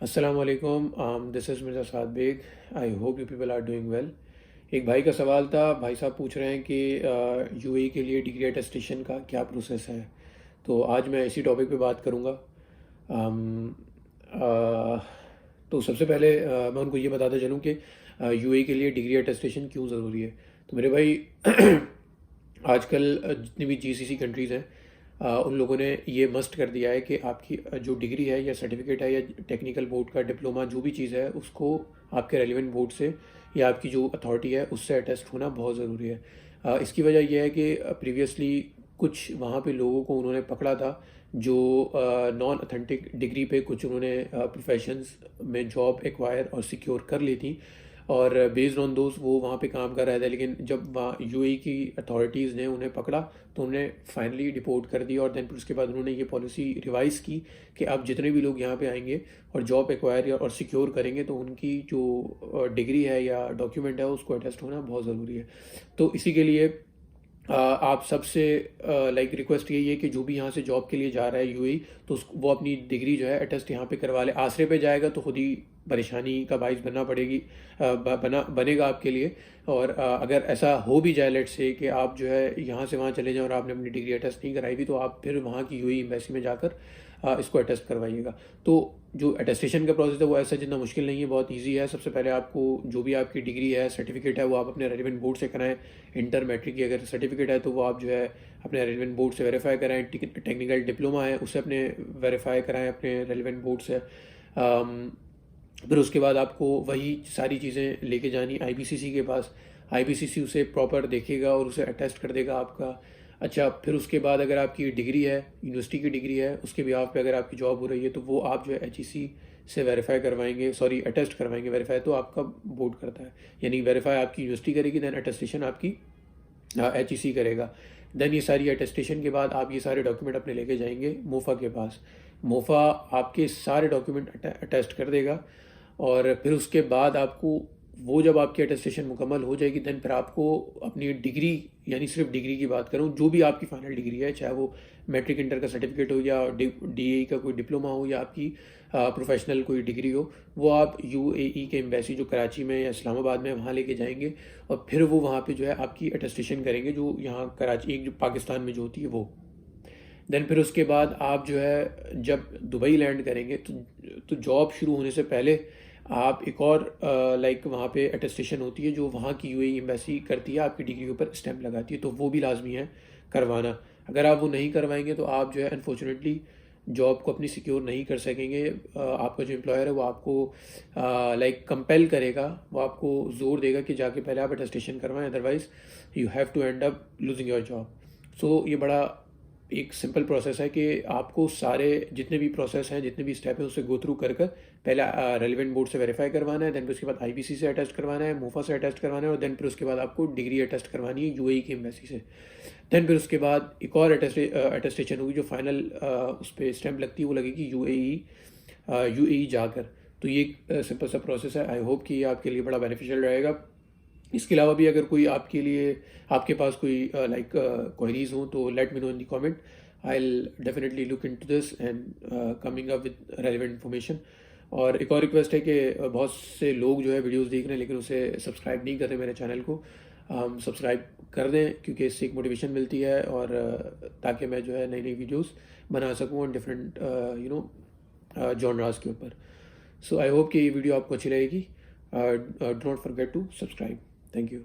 अस्सलामुअलैकुम, this is Mirza Saad Baig. I hope you people are doing well. एक भाई का सवाल था। भाई साहब पूछ रहे हैं कि यूएई के लिए डिग्री अटेस्टेशन का क्या प्रोसेस है। तो आज मैं इसी टॉपिक पे बात करूँगा। अम, अ, तो सबसे पहले मैं उनको ये बताता चलूँ कि यूएई के लिए डिग्री अटेस्टेशन क्यों ज़रूरी है। तो मेरे भाई आजकल जितनी भी जीसीसी कंट्रीज़ हैं, उन लोगों ने ये मस्ट कर दिया है कि आपकी जो डिग्री है या सर्टिफिकेट है या टेक्निकल बोर्ड का डिप्लोमा जो भी चीज़ है उसको आपके रेलिवेंट बोर्ड से या आपकी जो अथॉरिटी है उससे अटेस्ट होना बहुत ज़रूरी है। इसकी वजह यह है कि प्रीवियसली कुछ वहाँ पे लोगों को उन्होंने पकड़ा था जो नॉन अथेंटिक डिग्री पे कुछ उन्होंने प्रोफेशंस में जॉब एक्वायर और सिक्योर कर ली थी, और बेस्ड ऑन दोज वो वहाँ पे काम कर रहे थे। लेकिन जब वहाँ यूएई की अथॉरिटीज़ ने उन्हें पकड़ा तो उन्हें फाइनली डिपोर्ट कर दिया, और देन फिर उसके बाद उन्होंने ये पॉलिसी रिवाइज़ की कि अब जितने भी लोग यहाँ पे आएंगे और जॉब एक्वायर और सिक्योर करेंगे तो उनकी जो डिग्री है या डॉक्यूमेंट है उसको अटेस्ट होना बहुत ज़रूरी है। तो इसी के लिए आप सबसे लाइक रिक्वेस्ट यही है कि जो भी यहाँ से जॉब के लिए जा रहा है यूएई, तो वो अपनी डिग्री जो है अटेस्ट यहाँ पे करवा ले। आसरे पे जाएगा तो खुद ही परेशानी का बाइस बनना पड़ेगी, बनेगा आपके लिए। और अगर ऐसा हो भी जाए, लेट से कि आप जो है यहाँ से वहाँ चले जाएं और आपने अपनी डिग्री अटेस्ट नहीं कराई थी, तो आप फिर वहाँ की यूएई एम्बेसी में जाकर इसको अटेस्ट करवाइएगा। तो जो अटेस्टेशन का प्रोसेस है वो ऐसा जितना मुश्किल नहीं है, बहुत इजी है। सबसे पहले आपको जो भी आपकी डिग्री है, सर्टिफिकेट है, वो आप अपने रेलिवेंट बोर्ड से कराएं। इंटर मैट्रिक की अगर सर्टिफिकेट है तो वो आप जो है अपने रेलिवेंट बोर्ड से वेरीफाई कराएं। टेक्निकल डिप्लोमा है उसे अपने वेरीफाई कराएं अपने रेलिवेंट बोर्ड से। फिर उसके बाद आपको वही सारी चीज़ें लेके जानी आईपीसीसी के पास। आईपीसीसी उसे प्रॉपर देखेगा और उसे अटेस्ट कर देगा आपका। अच्छा, फिर उसके बाद अगर आपकी डिग्री है, यूनिवर्सिटी की डिग्री है, उसके बिहाफ पे अगर आपकी जॉब हो रही है तो वो आप जो है एचईसी से वेरीफाई करवाएंगे, सॉरी अटेस्ट करवाएंगे। वेरीफाई तो आपका बोर्ड करता है, यानी वेरीफाई आपकी यूनिवर्सिटी करेगी, देन अटेस्टेशन आपकी एचईसी करेगा। देन ये सारी अटेस्टेशन के बाद आप ये सारे डॉक्यूमेंट अपने लेके जाएंगे मोफा के पास। मोफा आपके सारे डॉक्यूमेंट अटेस्ट कर देगा, और फिर उसके बाद आपको वो जब आपकी अटेस्टेशन मुकम्मल हो जाएगी, देन फिर आपको अपनी डिग्री, यानी सिर्फ डिग्री की बात करूँ, जो भी आपकी फाइनल डिग्री है, चाहे वो मैट्रिक इंटर का सर्टिफिकेट हो या डीएई का कोई डिप्लोमा हो या आपकी प्रोफेशनल कोई डिग्री हो, वो आप यूएई के एम्बेसी जो कराची में या इस्लामाबाद में वहाँ लेके जाएंगे, और फिर वो वहाँ पे जो है आपकी अटेस्टेशन करेंगे, जो यहाँ कराची एक जो पाकिस्तान में जो होती है वो। देन फिर उसके बाद आप जो है जब दुबई लैंड करेंगे तो जॉब शुरू होने से पहले आप एक और लाइक वहाँ पे अटेस्टेशन होती है जो वहाँ की यूएई एम्बेसी करती है, आपकी डिग्री के ऊपर स्टैंप लगाती है, तो वो भी लाजमी है करवाना। अगर आप वो नहीं करवाएंगे तो आप जो है अनफॉर्चुनेटली जॉब को अपनी सिक्योर नहीं कर सकेंगे। आपका जो एम्प्लॉयर है वो आपको लाइक कंपेल करेगा, वो आपको जोर देगा कि जाके पहले आप अटेस्टेशन करवाएं, otherwise you have to end up losing your job. So ये बड़ा एक सिंपल प्रोसेस है कि आपको सारे जितने भी प्रोसेस हैं, जितने भी स्टेप हैं, उससे गो थ्रू कर पहले रेलिवेंट बोर्ड से वेरीफाई करवाना है, देन फिर उसके बाद आईपीसी से अटेस्ट करवाना है, मोफा से अटेस्ट करवाना है, और देन फिर उसके बाद आपको डिग्री अटेस्ट करवानी है यूएई की एम्बेसी से। देन फिर उसके बाद एक और अटेस्टेशन होगी जो फाइनल उस पर स्टैंप लगती है, वो लगेगी यूएई जाकर। तो ये एक सिंपल सा प्रोसेस है। आई होप कि ये आपके लिए बड़ा बेनिफिशियल रहेगा। इसके अलावा भी अगर कोई आपके पास कोई लाइक क्वेरीज हो तो let me know in the comment. I will definitely look into this and coming up with relevant information. और एक और रिक्वेस्ट है कि बहुत से लोग जो है वीडियोस देख रहे हैं लेकिन उसे सब्सक्राइब नहीं कर रहे मेरे चैनल को। सब्सक्राइब कर दें क्योंकि इससे एक मोटिवेशन मिलती है, और ताकि मैं जो है नई नई वीडियोस बना सकूँ ऑन डिफरेंट जॉनरास के ऊपर। सो आई होप कि ये वीडियो आपको अच्छी लगेगी। Do not forget to subscribe. Thank you.